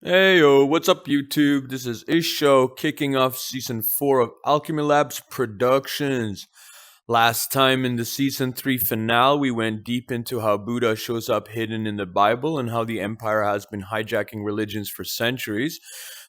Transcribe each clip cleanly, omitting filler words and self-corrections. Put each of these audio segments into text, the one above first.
Hey yo, what's up YouTube? This is Isho kicking off season 4 of Alchemy Labs Productions. Last time in the season 3 finale, we went deep into how Buddha shows up hidden in the Bible and how the empire has been hijacking religions for centuries.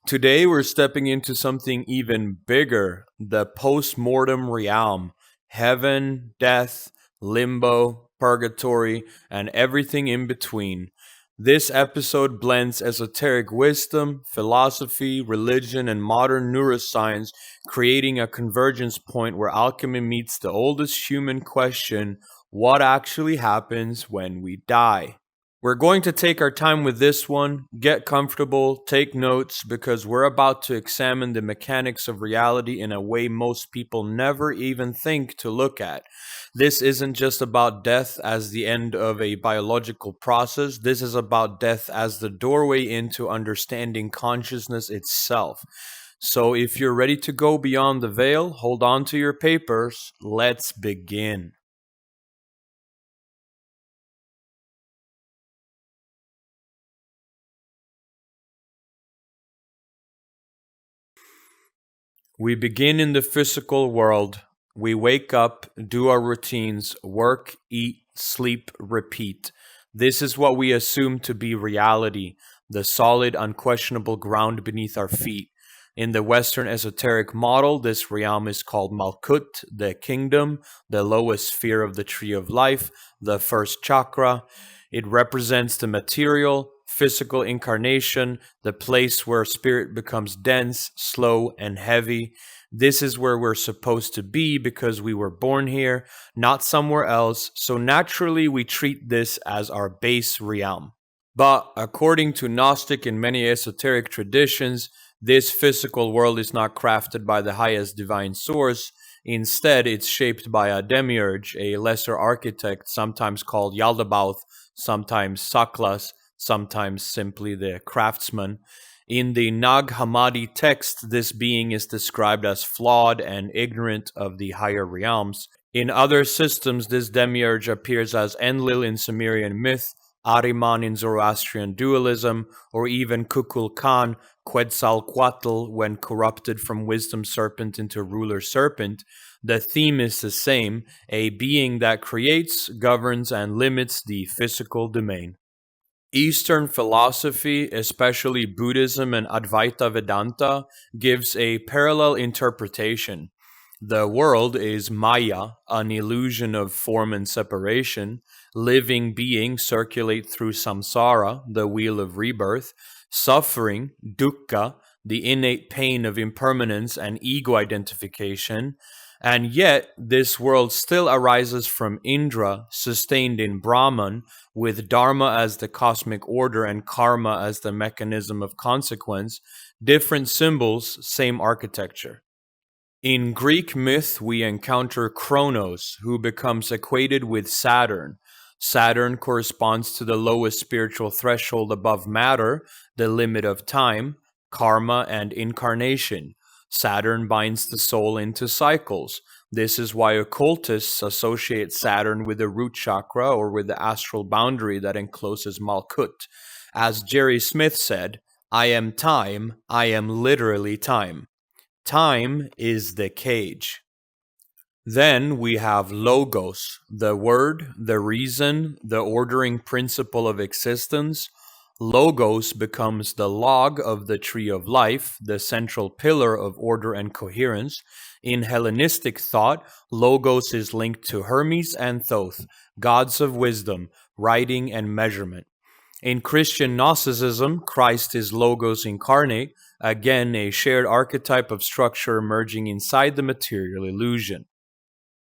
Today we're stepping into something even bigger, the post-mortem realm. Heaven, death, limbo, purgatory, and everything in between. This episode blends esoteric wisdom, philosophy, religion, and modern neuroscience, creating a convergence point where alchemy meets the oldest human question: what actually happens when we die? We're going to take our time with this one, get comfortable, take notes, because we're about to examine the mechanics of reality in a way most people never even think to look at. This isn't just about death as the end of a biological process, this is about death as the doorway into understanding consciousness itself. So if you're ready to go beyond the veil, hold on to your papers. Let's begin. We begin in the physical world. We wake up, do our routines, work, eat, sleep, repeat. This is what we assume to be reality, the solid, unquestionable ground beneath our feet. In the Western esoteric model, this realm is called Malkut, the kingdom, the lowest sphere of the tree of life, the first chakra. It represents the material, physical incarnation, the place where spirit becomes dense, slow, and heavy. This is where we're supposed to be because we were born here, not somewhere else, so naturally we treat this as our base realm. But according to Gnostic and many esoteric traditions, this physical world is not crafted by the highest divine source. Instead, it's shaped by a demiurge, a lesser architect, sometimes called Yaldabaoth, sometimes Saklas, sometimes simply the craftsman. In the Nag Hammadi text, this being is described as flawed and ignorant of the higher realms. In other systems, this demiurge appears as Enlil in Sumerian myth, Ahriman in Zoroastrian dualism, or even Kukulkan, Quetzalcoatl when corrupted from wisdom serpent into ruler serpent. The theme is the same, a being that creates, governs, and limits the physical domain. Eastern philosophy, especially Buddhism and Advaita Vedanta, gives a parallel interpretation. The world is Maya, an illusion of form and separation. Living beings circulate through samsara, the wheel of rebirth. Suffering, dukkha, the innate pain of impermanence and ego identification. And yet, this world still arises from Indra, sustained in Brahman, with Dharma as the cosmic order and karma as the mechanism of consequence. Different symbols, same architecture. In Greek myth, we encounter Kronos, who becomes equated with Saturn. Saturn corresponds to the lowest spiritual threshold above matter, the limit of time, karma, and incarnation. Saturn binds the soul into cycles. This is why occultists associate Saturn with the root chakra or with the astral boundary that encloses Malkut. As Jerry Smith said, I am time, I am literally time. Time is the cage. Then we have logos, the word, the reason, the ordering principle of existence. Logos becomes the log of the tree of life, the central pillar of order and coherence. In Hellenistic thought, logos is linked to Hermes and Thoth, gods of wisdom, writing, and measurement. In Christian Gnosticism, Christ is Logos incarnate, again a shared archetype of structure emerging inside the material illusion.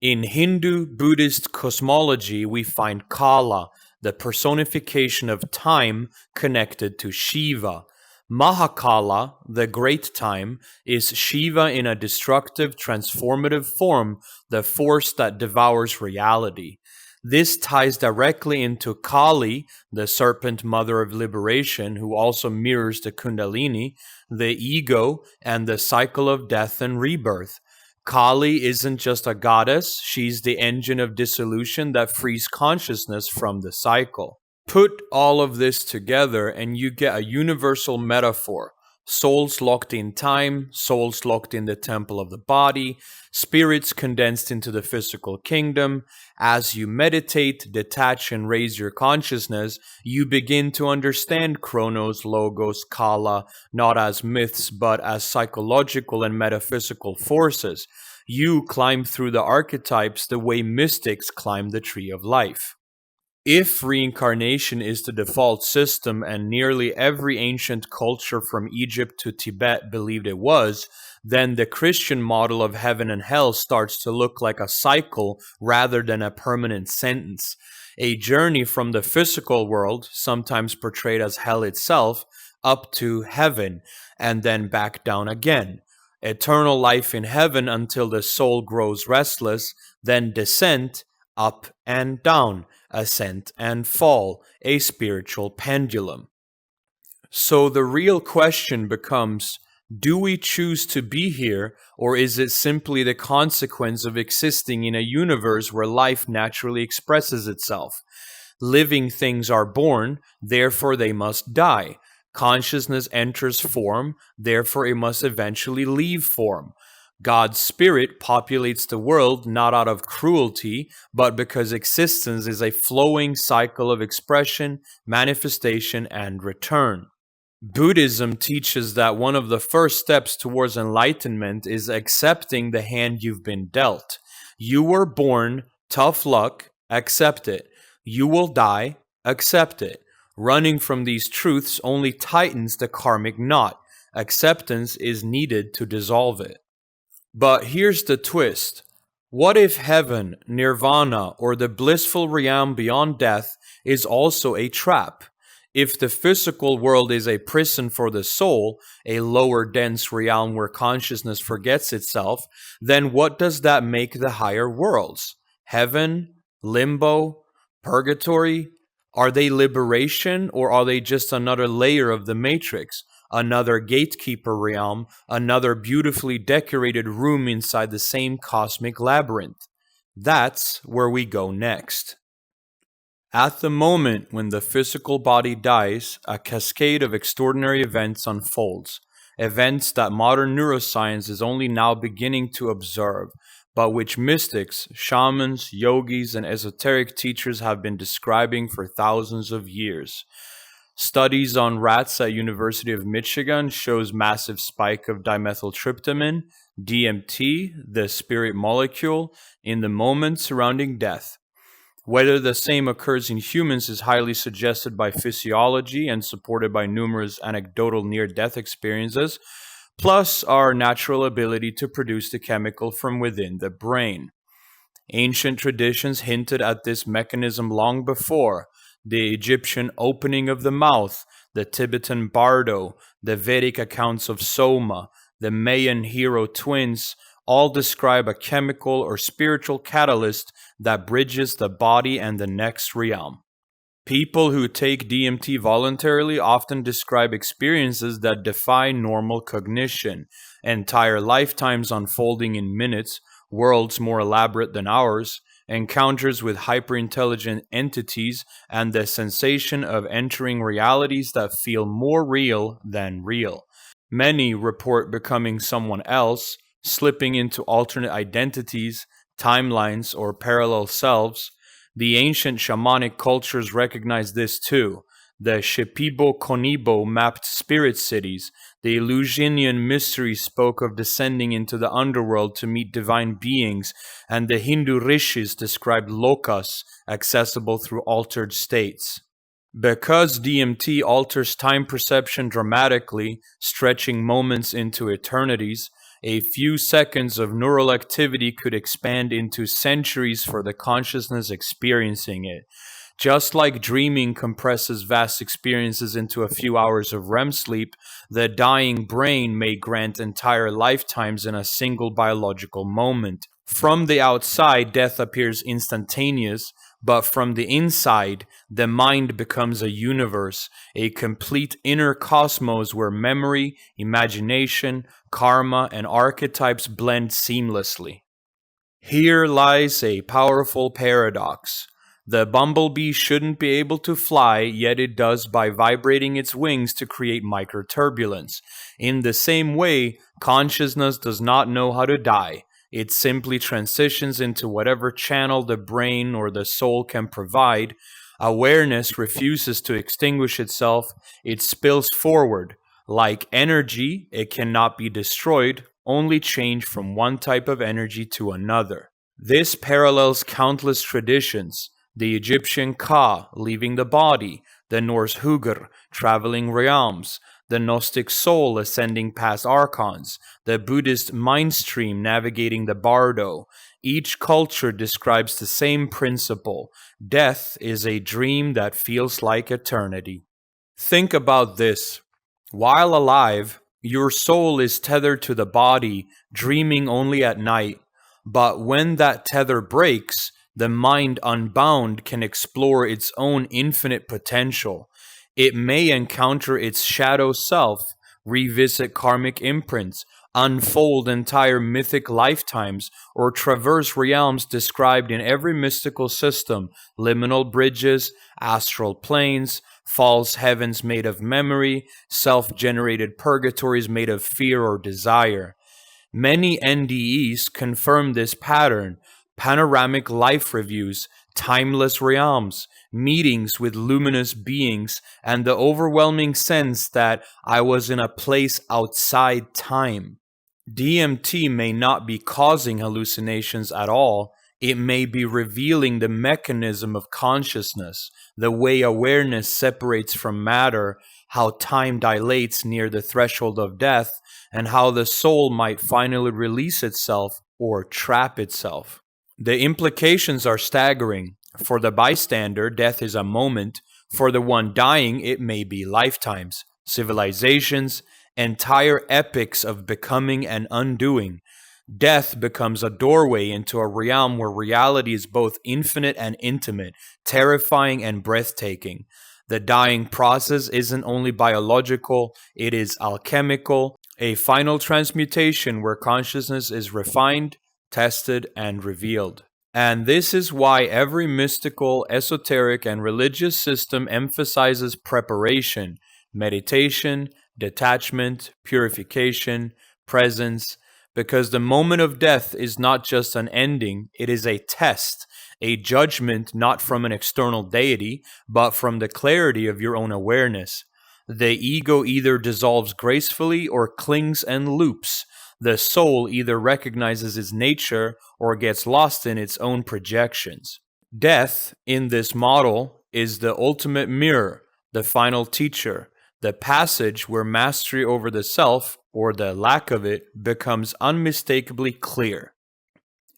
In Hindu Buddhist cosmology, we find Kala, the personification of time connected to Shiva. Mahakala, the great time, is Shiva in a destructive, transformative form, the force that devours reality. This ties directly into Kali, the serpent mother of liberation, who also mirrors the Kundalini, the ego, and the cycle of death and rebirth. Kali isn't just a goddess, she's the engine of dissolution that frees consciousness from the cycle. Put all of this together and you get a universal metaphor. Souls locked in time, souls locked in the temple of the body, spirits condensed into the physical kingdom. As you meditate, detach, and raise your consciousness, you begin to understand Chronos, Logos, Kala, not as myths, but as psychological and metaphysical forces. You climb through the archetypes the way mystics climb the tree of life. If reincarnation is the default system, and nearly every ancient culture from Egypt to Tibet believed it was, then the Christian model of heaven and hell starts to look like a cycle rather than a permanent sentence. A journey from the physical world, sometimes portrayed as hell itself, up to heaven, and then back down again. Eternal life in heaven until the soul grows restless, then descent, up and down, ascent and fall, a spiritual pendulum. So the real question becomes, do we choose to be here, or is it simply the consequence of existing in a universe where life naturally expresses itself? Living things are born, therefore they must die. Consciousness enters form, therefore it must eventually leave form. God's spirit populates the world not out of cruelty, but because existence is a flowing cycle of expression, manifestation, and return. Buddhism teaches that one of the first steps towards enlightenment is accepting the hand you've been dealt. You were born, tough luck, accept it. You will die, accept it. Running from these truths only tightens the karmic knot. Acceptance is needed to dissolve it. But here's the twist. What if heaven, nirvana, or the blissful realm beyond death is also a trap? If the physical world is a prison for the soul, a lower dense realm where consciousness forgets itself, then what does that make the higher worlds? Heaven? Limbo? Purgatory? Are they liberation, or are they just another layer of the matrix? Another gatekeeper realm, another beautifully decorated room inside the same cosmic labyrinth? That's where we go next. At the moment when the physical body dies, a cascade of extraordinary events unfolds, events that modern neuroscience is only now beginning to observe, but which mystics, shamans, yogis, and esoteric teachers have been describing for thousands of years. Studies on rats at University of Michigan shows massive spike of dimethyltryptamine, DMT, the spirit molecule, in the moment surrounding death. Whether the same occurs in humans is highly suggested by physiology and supported by numerous anecdotal near-death experiences, plus our natural ability to produce the chemical from within the brain. Ancient traditions hinted at this mechanism long before. The Egyptian opening of the mouth, the Tibetan bardo, the Vedic accounts of Soma, the Mayan hero twins all describe a chemical or spiritual catalyst that bridges the body and the next realm. People who take DMT voluntarily often describe experiences that defy normal cognition, entire lifetimes unfolding in minutes, worlds more elaborate than ours, encounters with hyperintelligent entities, and the sensation of entering realities that feel more real than real. Many report becoming someone else, slipping into alternate identities, timelines, or parallel selves. The ancient shamanic cultures recognize this too. The Shipibo Konibo mapped spirit cities. The Eleusinian mystery spoke of descending into the underworld to meet divine beings, and the Hindu rishis described lokas, accessible through altered states. Because DMT alters time perception dramatically, stretching moments into eternities, a few seconds of neural activity could expand into centuries for the consciousness experiencing it. Just like dreaming compresses vast experiences into a few hours of REM sleep, the dying brain may grant entire lifetimes in a single biological moment. From the outside, death appears instantaneous, but from the inside, the mind becomes a universe, a complete inner cosmos where memory, imagination, karma, and archetypes blend seamlessly. Here lies a powerful paradox. The bumblebee shouldn't be able to fly, yet it does by vibrating its wings to create microturbulence. In the same way, consciousness does not know how to die. It simply transitions into whatever channel the brain or the soul can provide. Awareness refuses to extinguish itself, it spills forward. Like energy, it cannot be destroyed, only changed from one type of energy to another. This parallels countless traditions: the Egyptian Ka leaving the body, the Norse Hugr traveling realms, the Gnostic soul ascending past archons, the Buddhist mind stream navigating the bardo. Each culture describes the same principle: death is a dream that feels like eternity. Think about this. While alive, your soul is tethered to the body, dreaming only at night. But when that tether breaks, the mind unbound can explore its own infinite potential. It may encounter its shadow self, revisit karmic imprints, unfold entire mythic lifetimes, or traverse realms described in every mystical system: liminal bridges, astral planes, false heavens made of memory, self-generated purgatories made of fear or desire. Many NDEs confirm this pattern: panoramic life reviews, timeless realms, meetings with luminous beings, and the overwhelming sense that I was in a place outside time. DMT may not be causing hallucinations at all. It may be revealing the mechanism of consciousness, the way awareness separates from matter, how time dilates near the threshold of death, and how the soul might finally release itself or trap itself. The implications are staggering. For the bystander, death is a moment. For the one dying, it may be lifetimes, civilizations, entire epics of becoming and undoing. Death becomes a doorway into a realm where reality is both infinite and intimate, terrifying and breathtaking. The dying process isn't only biological, it is alchemical, a final transmutation where consciousness is refined, tested, and revealed. And this is why every mystical, esoteric, and religious system emphasizes preparation, meditation, detachment, purification, presence, because the moment of death is not just an ending, it is a test, a judgment not from an external deity, but from the clarity of your own awareness. The ego either dissolves gracefully or clings and loops. The soul either recognizes its nature or gets lost in its own projections. Death, in this model, is the ultimate mirror, the final teacher, the passage where mastery over the self, or the lack of it, becomes unmistakably clear.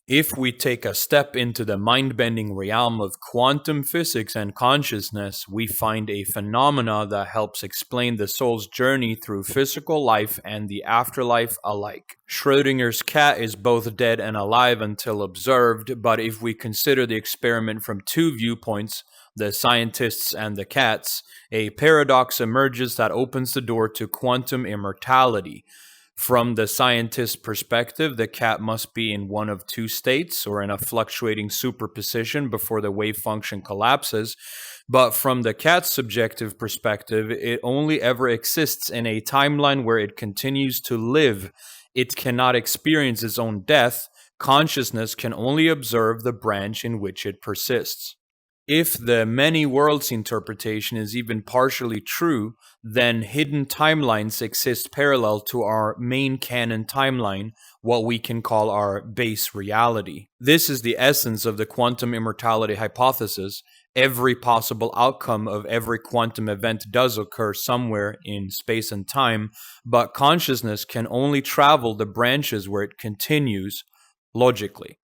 If we take a step into the mind-bending realm of quantum physics and consciousness, we find a phenomena that helps explain the soul's journey through physical life and the afterlife alike. Schrödinger's cat is both dead and alive until observed, but if we consider the experiment from two viewpoints, the scientists and the cats, a paradox emerges that opens the door to quantum immortality. From the scientist's perspective, the cat must be in one of two states, or in a fluctuating superposition before the wave function collapses. But from the cat's subjective perspective, it only ever exists in a timeline where it continues to live. It cannot experience its own death. Consciousness can only observe the branch in which it persists. If the many worlds interpretation is even partially true, then hidden timelines exist parallel to our main canon timeline, what we can call our base reality. This is the essence of the quantum immortality hypothesis. Every possible outcome of every quantum event does occur somewhere in space and time, but consciousness can only travel the branches where it continues logically.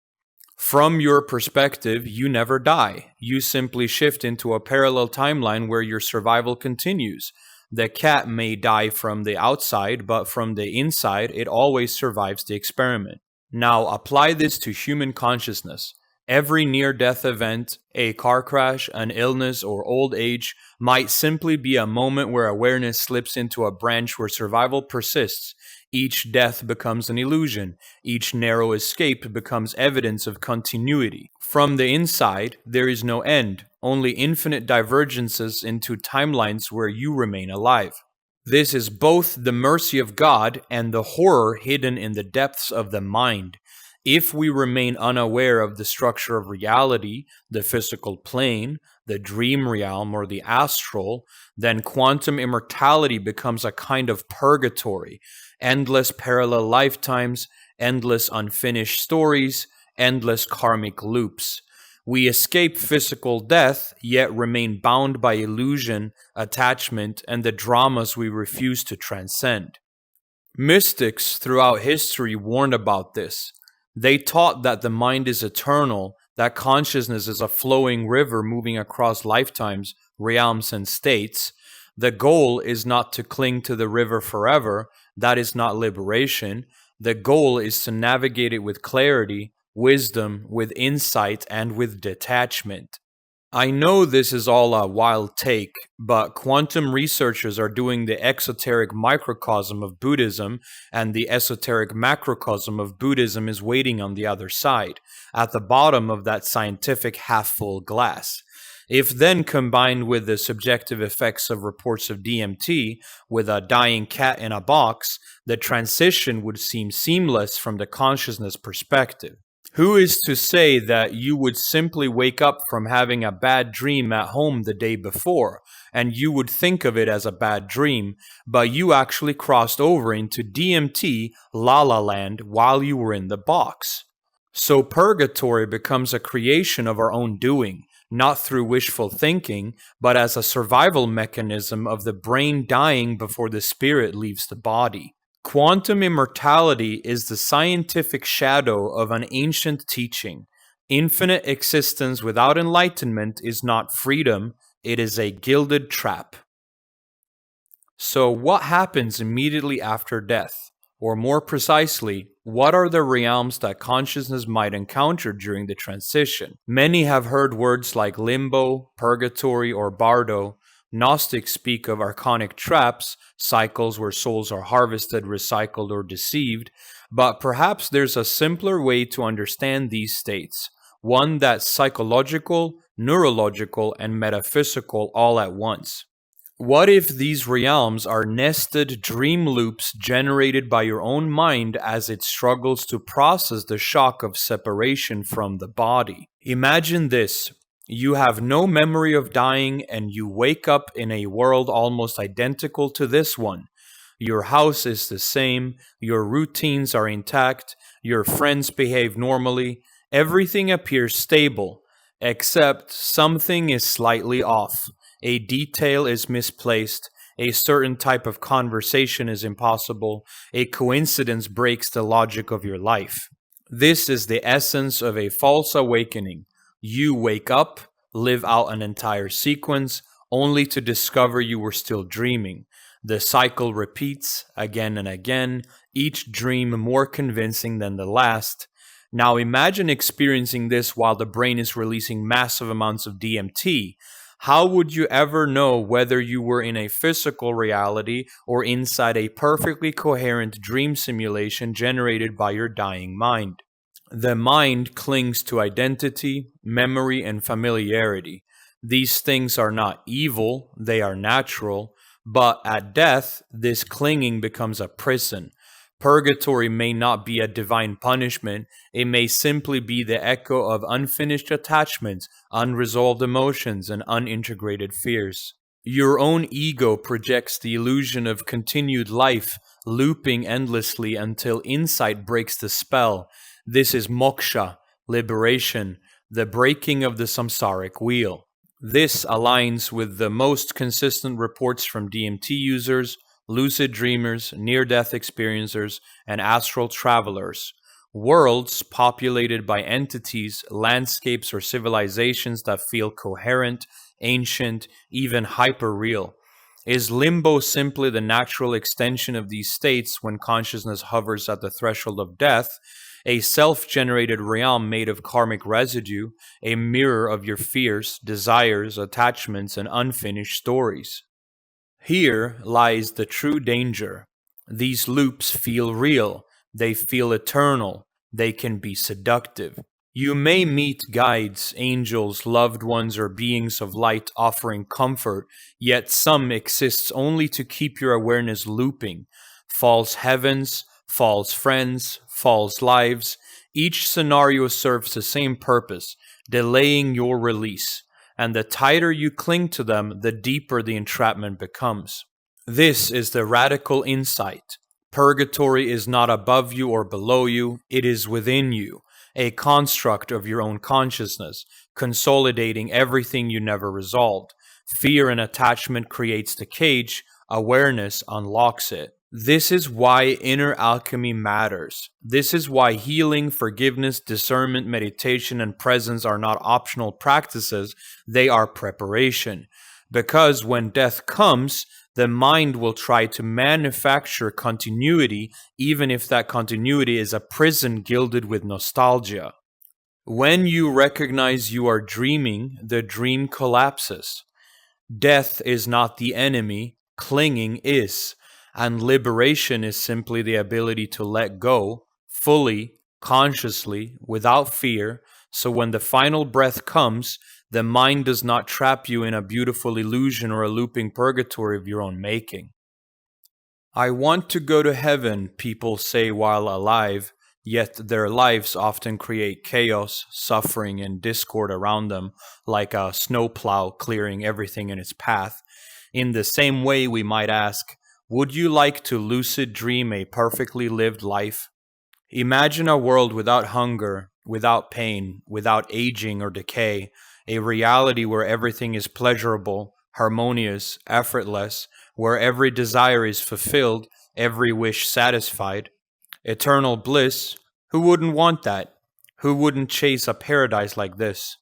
From your perspective, you never die. You simply shift into a parallel timeline where your survival continues. The cat may die from the outside, but from the inside, it always survives the experiment. Now, apply this to human consciousness. Every near-death event, a car crash, an illness, or old age, might simply be a moment where awareness slips into a branch where survival persists. Each death becomes an illusion. Each narrow escape becomes evidence of continuity. From the inside, there is no end, only infinite divergences into timelines where you remain alive. This is both the mercy of God and the horror hidden in the depths of the mind. If we remain unaware of the structure of reality, the physical plane, the dream realm, or the astral, then quantum immortality becomes a kind of purgatory, endless parallel lifetimes, endless unfinished stories, endless karmic loops. We escape physical death, yet remain bound by illusion, attachment, and the dramas we refuse to transcend. Mystics throughout history warned about this. They taught that the mind is eternal, that consciousness is a flowing river moving across lifetimes, realms, and states. The goal is not to cling to the river forever. That is not liberation. The goal is to navigate it with clarity, wisdom, with insight, and with detachment. I know this is all a wild take, but quantum researchers are doing the exoteric microcosm of Buddhism, and the esoteric macrocosm of Buddhism is waiting on the other side, at the bottom of that scientific half-full glass. If then combined with the subjective effects of reports of DMT, with a dying cat in a box, the transition would seem seamless from the consciousness perspective. Who is to say that you would simply wake up from having a bad dream at home the day before, and you would think of it as a bad dream, but you actually crossed over into DMT La La Land while you were in the box? So purgatory becomes a creation of our own doing, not through wishful thinking, but as a survival mechanism of the brain dying before the spirit leaves the body. Quantum immortality is the scientific shadow of an ancient teaching. Infinite existence without enlightenment is not freedom, it is a gilded trap. So what happens immediately after death? Or more precisely, what are the realms that consciousness might encounter during the transition? Many have heard words like limbo, purgatory, or bardo. Gnostics speak of archonic traps, cycles where souls are harvested, recycled, or deceived, but perhaps there's a simpler way to understand these states, one that's psychological, neurological, and metaphysical all at once. What if these realms are nested dream loops generated by your own mind as it struggles to process the shock of separation from the body? Imagine this. You have no memory of dying and you wake up in a world almost identical to this one. Your house is the same, your routines are intact, your friends behave normally, everything appears stable, except something is slightly off. A detail is misplaced, a certain type of conversation is impossible, a coincidence breaks the logic of your life. This is the essence of a false awakening. You wake up, live out an entire sequence, only to discover you were still dreaming. The cycle repeats again and again, each dream more convincing than the last. Now imagine experiencing this while the brain is releasing massive amounts of DMT. How would you ever know whether you were in a physical reality or inside a perfectly coherent dream simulation generated by your dying mind? The mind clings to identity, memory, and familiarity. These things are not evil, they are natural, but at death, this clinging becomes a prison. Purgatory may not be a divine punishment, it may simply be the echo of unfinished attachments, unresolved emotions, and unintegrated fears. Your own ego projects the illusion of continued life, looping endlessly until insight breaks the spell. This is moksha, liberation, the breaking of the samsaric wheel. This aligns with the most consistent reports from DMT users, lucid dreamers, near-death experiencers, and astral travelers. Worlds populated by entities, landscapes, or civilizations that feel coherent, ancient, even hyper-real. Is limbo simply the natural extension of these states when consciousness hovers at the threshold of death? a self-generated realm made of karmic residue, a mirror of your fears, desires, attachments, and unfinished stories. Here lies the true danger. These loops feel real, they feel eternal, they can be seductive. You may meet guides, angels, loved ones, or beings of light offering comfort, yet some exists only to keep your awareness looping. False heavens, false friends, false lives. Each scenario serves the same purpose, delaying your release. And the tighter you cling to them, the deeper the entrapment becomes. This is the radical insight. Purgatory is not above you or below you, it is within you, a construct of your own consciousness, consolidating everything you never resolved. Fear and attachment creates the cage, awareness unlocks it. This is why inner alchemy matters. This is why healing, forgiveness, discernment, meditation, and presence are not optional practices, they are preparation. Because when death comes, the mind will try to manufacture continuity, even if that continuity is a prison gilded with nostalgia. When you recognize you are dreaming, the dream collapses. Death is not the enemy, clinging is. And liberation is simply the ability to let go, fully, consciously, without fear, so when the final breath comes, the mind does not trap you in a beautiful illusion or a looping purgatory of your own making. I want to go to heaven, people say while alive, yet their lives often create chaos, suffering, and discord around them, like a snowplow clearing everything in its path. In the same way, we might ask, would you like to lucid dream a perfectly lived life? Imagine a world without hunger, without pain, without aging or decay, a reality where everything is pleasurable, harmonious, effortless, where every desire is fulfilled, every wish satisfied. Eternal bliss, who wouldn't want that? Who wouldn't chase a paradise like this?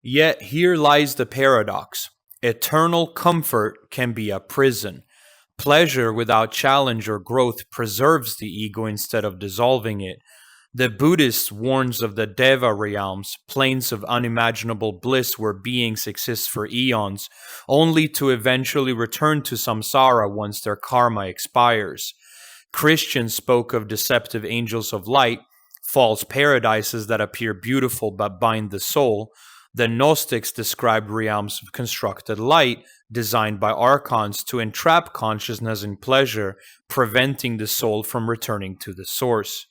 Yet here lies the paradox. Eternal comfort can be a prison. Pleasure without challenge or growth preserves the ego instead of dissolving it. The Buddhist warns of the Deva realms, planes of unimaginable bliss where beings exist for eons, only to eventually return to samsara once their karma expires. Christians spoke of deceptive angels of light, false paradises that appear beautiful but bind the soul. The Gnostics described realms of constructed light, designed by archons to entrap consciousness in pleasure, preventing the soul from returning to the source.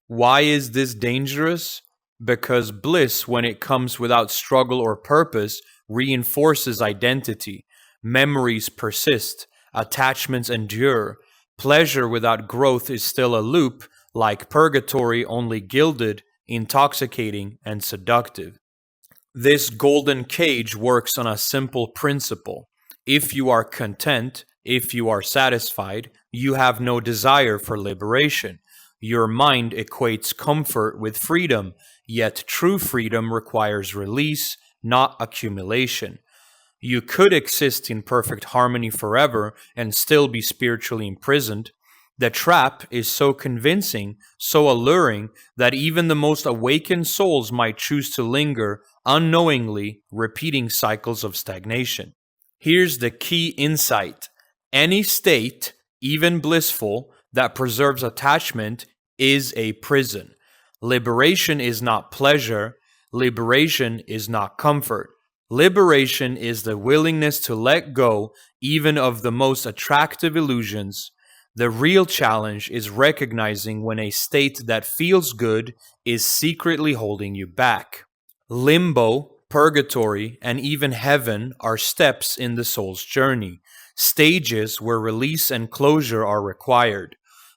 Why is this dangerous? Because bliss, when it comes without struggle or purpose, reinforces identity. Memories persist, attachments endure. Pleasure without growth is still a loop, like purgatory, only gilded, intoxicating, and seductive. This golden cage works on a simple principle. If you are content, if you are satisfied, you have no desire for liberation. Your mind equates comfort with freedom, yet true freedom requires release, not accumulation. You could exist in perfect harmony forever and still be spiritually imprisoned. The trap is so convincing, so alluring, that even the most awakened souls might choose to linger, unknowingly repeating cycles of stagnation. Here's the key insight. Any state, even blissful, that preserves attachment is a prison. Liberation is not pleasure. Liberation is not comfort. Liberation is the willingness to let go even of the most attractive illusions. The real challenge is recognizing when a state that feels good is secretly holding you back. Limbo, purgatory, and even heaven are steps in the soul's journey, stages where release and closure are required.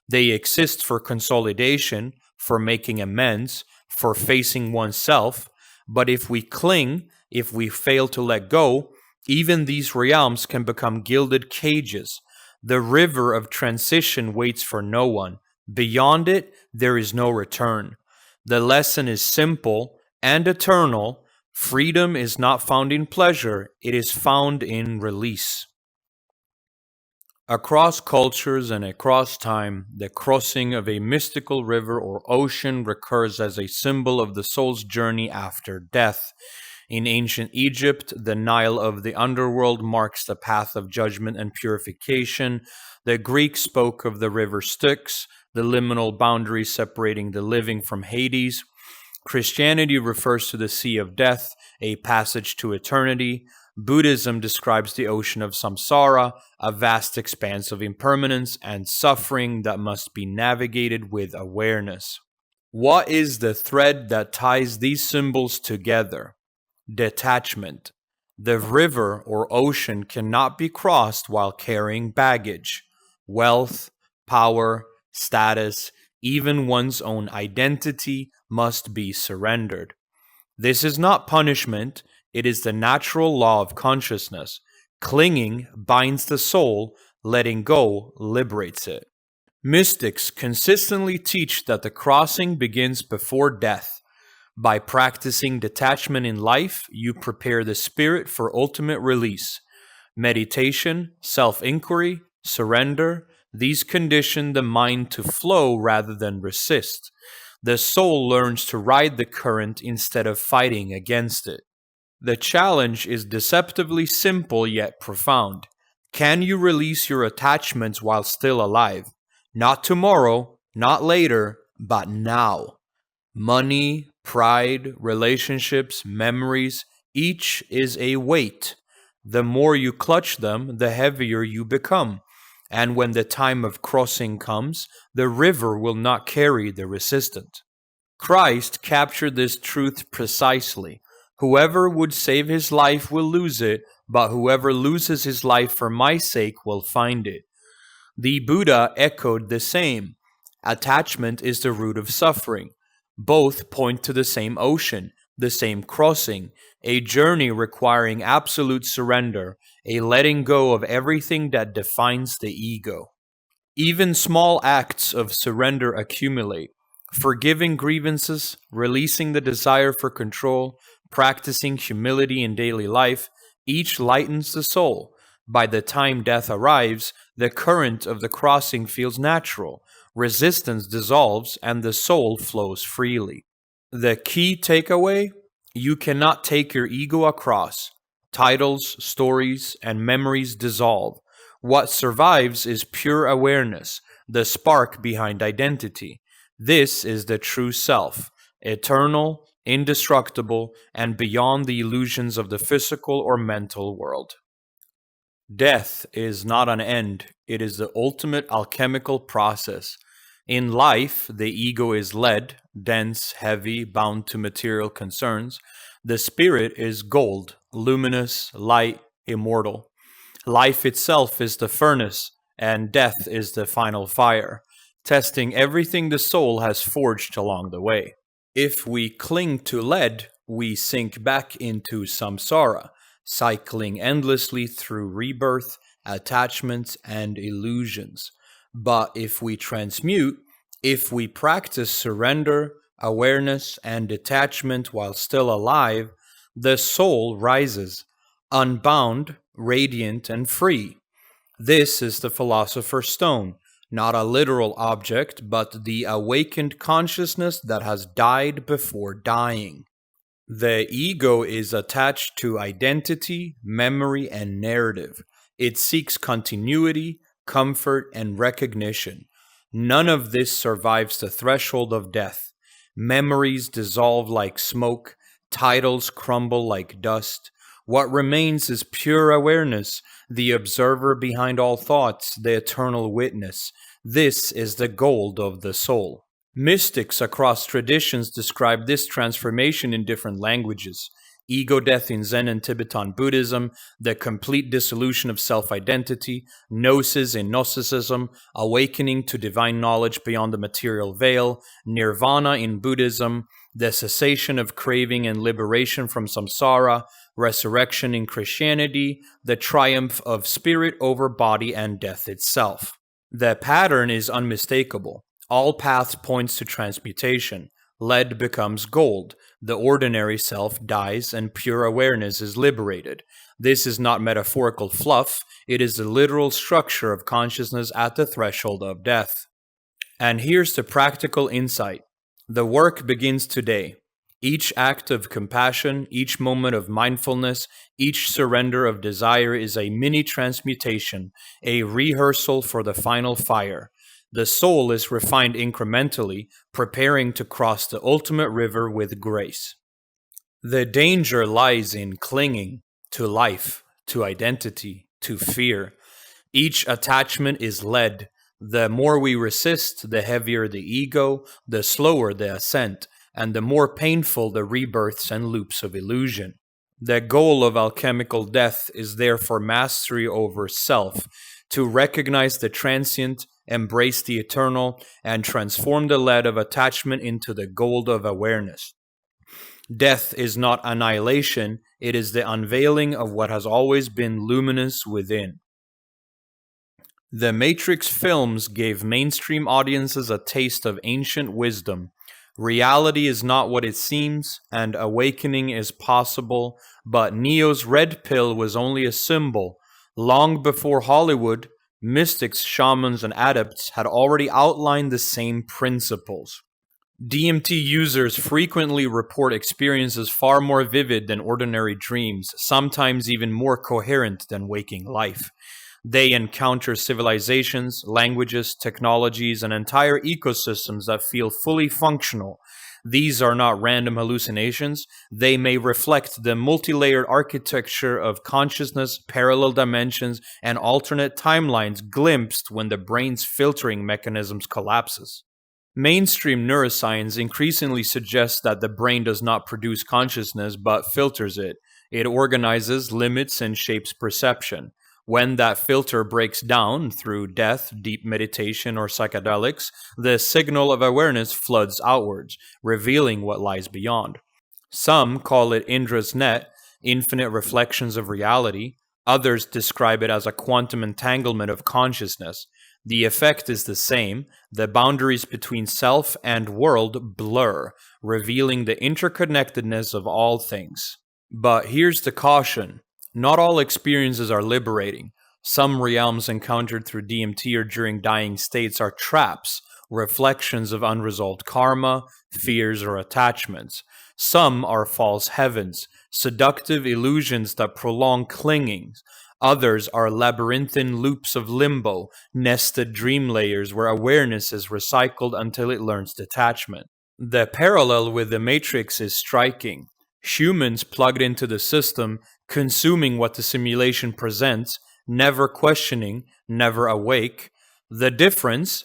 They exist for consolidation, for making amends, for facing oneself, but if we cling, if we fail to let go, even these realms can become gilded cages. The river of transition waits for no one. Beyond it, there is no return. The lesson is simple and eternal. Freedom is not found in pleasure, it is found in release. Across cultures and across time, the crossing of a mystical river or ocean recurs as a symbol of the soul's journey after death. In ancient Egypt, the Nile of the underworld marks the path of judgment and purification. The Greeks spoke of the river Styx, the liminal boundary separating the living from Hades. Christianity refers to the Sea of Death, a passage to eternity. Buddhism describes the ocean of samsara, a vast expanse of impermanence and suffering that must be navigated with awareness. What is the thread that ties these symbols together? Detachment. The river or ocean cannot be crossed while carrying baggage, wealth, power, status, even one's own identity must be surrendered. This is not punishment, it is the natural law of consciousness. Clinging binds the soul, letting go liberates it. Mystics consistently teach that the crossing begins before death. By practicing detachment in life, you prepare the spirit for ultimate release. Meditation, self-inquiry, surrender, these condition the mind to flow rather than resist. The soul learns to ride the current instead of fighting against it. The challenge is deceptively simple yet profound. Can you release your attachments while still alive? Not tomorrow, not later, but now. Money, pride, relationships, memories, each is a weight. The more you clutch them, the heavier you become. And when the time of crossing comes, the river will not carry the resistant. Christ captured this truth precisely. Whoever would save his life will lose it, but whoever loses his life for my sake will find it. The Buddha echoed the same. Attachment is the root of suffering. Both point to the same ocean, the same crossing, a journey requiring absolute surrender, a letting go of everything that defines the ego. Even small acts of surrender accumulate. Forgiving grievances, releasing the desire for control, practicing humility in daily life, each lightens the soul. By the time death arrives, the current of the crossing feels natural. Resistance dissolves and the soul flows freely. The key takeaway? You cannot take your ego across. Titles, stories, and memories dissolve. What survives is pure awareness, the spark behind identity. This is the true self, eternal, indestructible, and beyond the illusions of the physical or mental world. Death is not an end, it is the ultimate alchemical process. In life, the ego is lead, dense, heavy, bound to material concerns. The spirit is gold, luminous, light, immortal. Life itself is the furnace, and death is the final fire, testing everything the soul has forged along the way. If we cling to lead, we sink back into samsara, cycling endlessly through rebirth, attachments, and illusions. But if we transmute, if we practice surrender, awareness, and detachment while still alive, the soul rises, unbound, radiant, and free. This is the philosopher's stone, not a literal object, but the awakened consciousness that has died before dying. The ego is attached to identity, memory, and narrative. It seeks continuity, comfort, and recognition. None of this survives the threshold of death. Memories dissolve like smoke, titles crumble like dust. What remains is pure awareness, the observer behind all thoughts, the eternal witness. This is the gold of the soul. Mystics across traditions describe this transformation in different languages. Ego death in Zen and Tibetan Buddhism, the complete dissolution of self-identity, gnosis in Gnosticism, awakening to divine knowledge beyond the material veil, nirvana in Buddhism, the cessation of craving and liberation from samsara, resurrection in Christianity, the triumph of spirit over body and death itself. The pattern is unmistakable. All paths points to transmutation. Lead becomes gold, the ordinary self dies, and pure awareness is liberated. This is not metaphorical fluff, it is the literal structure of consciousness at the threshold of death. And here's the practical insight. The work begins today. Each act of compassion, each moment of mindfulness, each surrender of desire is a mini transmutation, a rehearsal for the final fire. The soul is refined incrementally, preparing to cross the ultimate river with grace. The danger lies in clinging to life, to identity, to fear. Each attachment is lead. The more we resist, the heavier the ego, the slower the ascent, and the more painful the rebirths and loops of illusion. The goal of alchemical death is therefore mastery over self, to recognize the transient, embrace the eternal, and transform the lead of attachment into the gold of awareness. Death is not annihilation, it is the unveiling of what has always been luminous within. The Matrix films gave mainstream audiences a taste of ancient wisdom. Reality is not what it seems, and awakening is possible, but Neo's red pill was only a symbol. Long before Hollywood, mystics, shamans, and adepts had already outlined the same principles. DMT users frequently report experiences far more vivid than ordinary dreams, sometimes even more coherent than waking life. They encounter civilizations, languages, technologies, and entire ecosystems that feel fully functional. These are not random hallucinations. They may reflect the multi-layered architecture of consciousness, parallel dimensions, and alternate timelines glimpsed when the brain's filtering mechanisms collapses. Mainstream neuroscience increasingly suggests that the brain does not produce consciousness but filters it. It organizes, limits, and shapes perception. When that filter breaks down through death, deep meditation, or psychedelics, the signal of awareness floods outwards, revealing what lies beyond. Some call it Indra's net, infinite reflections of reality. Others describe it as a quantum entanglement of consciousness. The effect is the same. The boundaries between self and world blur, revealing the interconnectedness of all things. But here's the caution. Not all experiences are liberating. Some realms encountered through DMT or during dying states are traps, reflections of unresolved karma, fears, or attachments. Some are false heavens, seductive illusions that prolong clinging. Others are labyrinthine loops of limbo, nested dream layers where awareness is recycled until it learns detachment. The parallel with the Matrix is striking. Humans plugged into the system, consuming what the simulation presents, never questioning, never awake. The difference?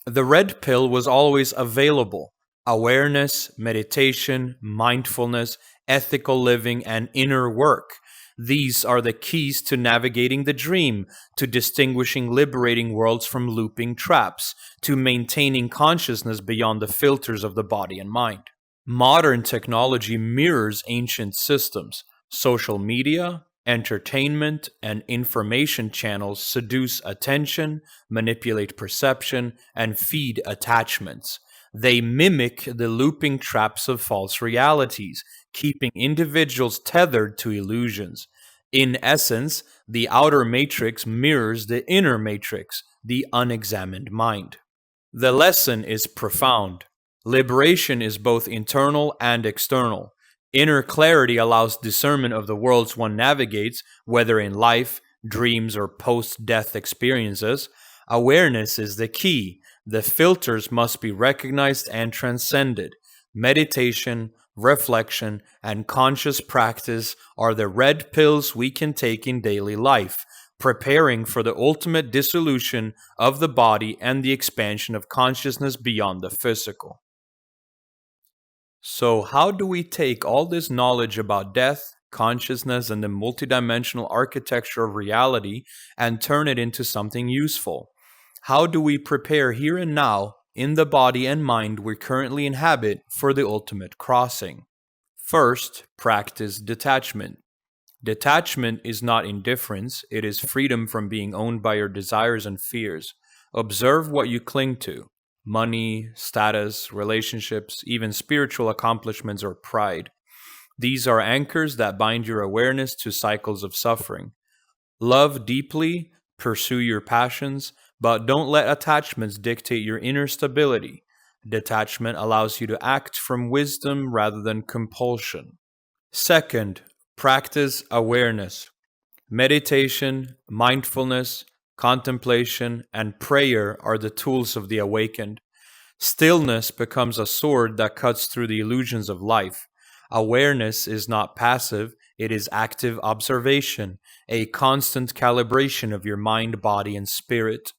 The red pill was always available. Awareness, meditation, mindfulness, ethical living, and inner work. These are the keys to navigating the dream, to distinguishing liberating worlds from looping traps, to maintaining consciousness beyond the filters of the body and mind. Modern technology mirrors ancient systems. Social media, entertainment, and information channels seduce attention, manipulate perception, and feed attachments. They mimic the looping traps of false realities, keeping individuals tethered to illusions. In essence, the outer matrix mirrors the inner matrix, the unexamined mind. The lesson is profound. Liberation is both internal and external. Inner clarity allows discernment of the worlds one navigates, whether in life, dreams, or post-death experiences. Awareness is the key. The filters must be recognized and transcended. Meditation, reflection, and conscious practice are the red pills we can take in daily life, preparing for the ultimate dissolution of the body and the expansion of consciousness beyond the physical. So, how do we take all this knowledge about death, consciousness, and the multidimensional architecture of reality and turn it into something useful? How do we prepare here and now, in the body and mind we currently inhabit, for the ultimate crossing? First, practice detachment. Detachment is not indifference, it is freedom from being owned by your desires and fears. Observe what you cling to. Money, status, relationships, even spiritual accomplishments or pride. These are anchors that bind your awareness to cycles of suffering. Love deeply, pursue your passions, but don't let attachments dictate your inner stability. Detachment allows you to act from wisdom rather than compulsion. Second, practice awareness. Meditation, mindfulness, contemplation, and prayer are the tools of the awakened. Stillness becomes a sword that cuts through the illusions of life. Awareness is not passive, it is active observation, a constant calibration of your mind, body, and spirit.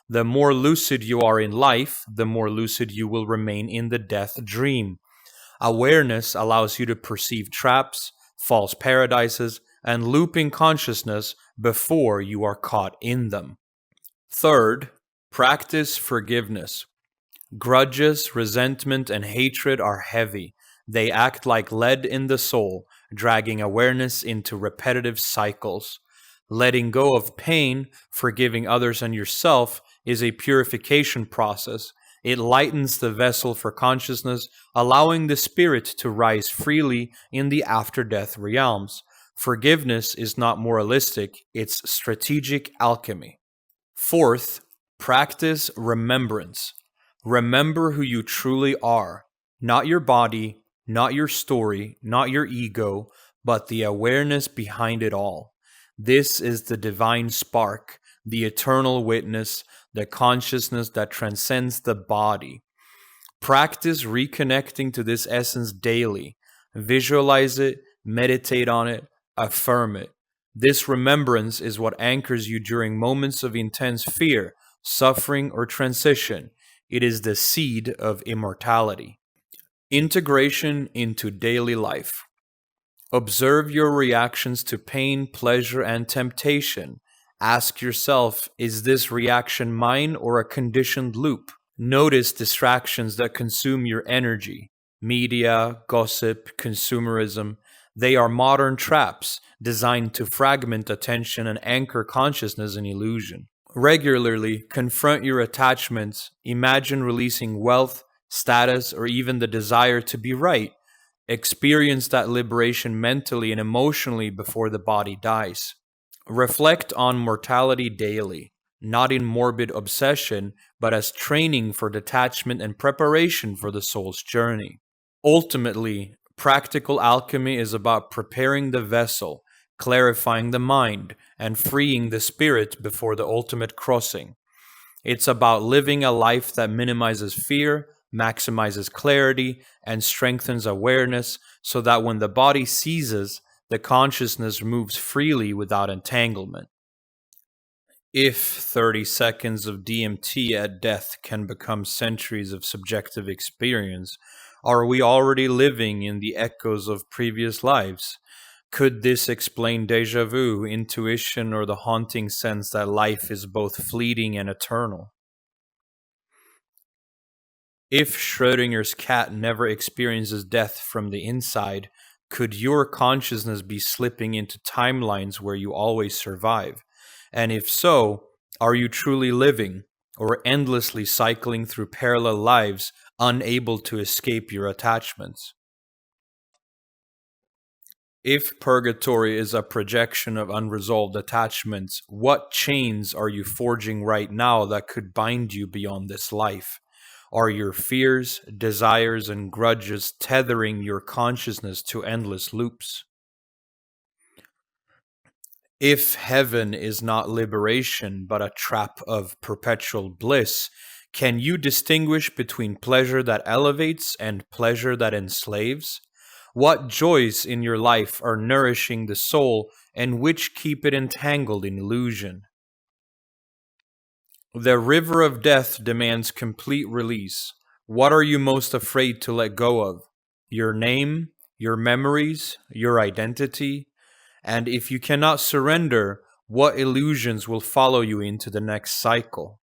The more lucid you are in life, the more lucid you will remain in the death dream. Awareness allows you to perceive traps, false paradises, and looping consciousness before you are caught in them. Third, practice forgiveness. Grudges, resentment, and hatred are heavy. They act like lead in the soul, dragging awareness into repetitive cycles. Letting go of pain, forgiving others and yourself, is a purification process. It lightens the vessel for consciousness, allowing the spirit to rise freely in the after-death realms. Forgiveness is not moralistic, it's strategic alchemy. Fourth, practice remembrance. Remember who you truly are, not your body, not your story, not your ego, but the awareness behind it all. This is the divine spark, the eternal witness, the consciousness that transcends the body. Practice reconnecting to this essence daily. Visualize it, meditate on it, affirm it. This remembrance is what anchors you during moments of intense fear, suffering, or transition. It is the seed of immortality. Integration into daily life. Observe your reactions to pain, pleasure, and temptation. Ask yourself, is this reaction mine or a conditioned loop? Notice distractions that consume your energy. Media, gossip, consumerism. They are modern traps designed to fragment attention and anchor consciousness in illusion. Regularly confront your attachments. Imagine releasing wealth, status, or even the desire to be right. Experience that liberation mentally and emotionally before the body dies. Reflect on mortality daily, not in morbid obsession, but as training for detachment and preparation for the soul's journey. Ultimately, practical alchemy is about preparing the vessel, clarifying the mind, and freeing the spirit before the ultimate crossing. It's about living a life that minimizes fear, maximizes clarity, and strengthens awareness so that when the body ceases, the consciousness moves freely without entanglement. If 30 seconds of DMT at death can become centuries of subjective experience, are we already living in the echoes of previous lives? Could this explain déjà vu, intuition, or the haunting sense that life is both fleeting and eternal? If Schrödinger's cat never experiences death from the inside, could your consciousness be slipping into timelines where you always survive? And if so, are you truly living, or endlessly cycling through parallel lives, unable to escape your attachments? If purgatory is a projection of unresolved attachments, what chains are you forging right now that could bind you beyond this life? Are your fears, desires, and grudges tethering your consciousness to endless loops? If heaven is not liberation but a trap of perpetual bliss, can you distinguish between pleasure that elevates and pleasure that enslaves? What joys in your life are nourishing the soul and which keep it entangled in illusion? The river of death demands complete release. What are you most afraid to let go of? Your name, your memories, your identity? And if you cannot surrender, what illusions will follow you into the next cycle?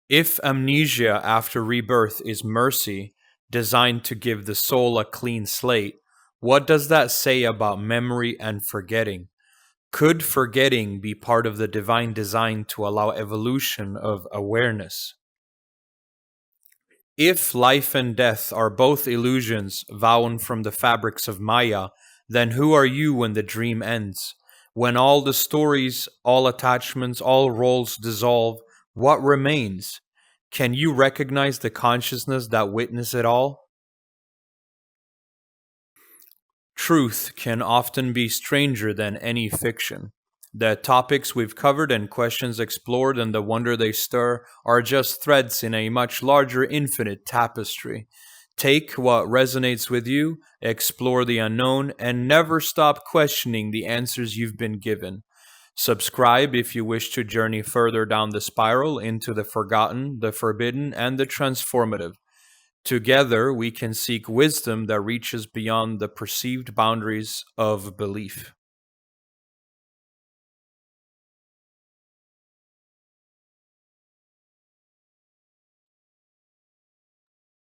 If amnesia after rebirth is mercy, designed to give the soul a clean slate, what does that say about memory and forgetting? Could forgetting be part of the divine design to allow evolution of awareness? If life and death are both illusions woven from the fabrics of Maya, then who are you when the dream ends? When all the stories, all attachments, all roles dissolve, what remains? Can you recognize the consciousness that witnessed it all? Truth can often be stranger than any fiction. The topics we've covered and questions explored and the wonder they stir are just threads in a much larger infinite tapestry. Take what resonates with you, explore the unknown, and never stop questioning the answers you've been given. Subscribe if you wish to journey further down the spiral into the forgotten, the forbidden, and the transformative. Together, we can seek wisdom that reaches beyond the perceived boundaries of belief.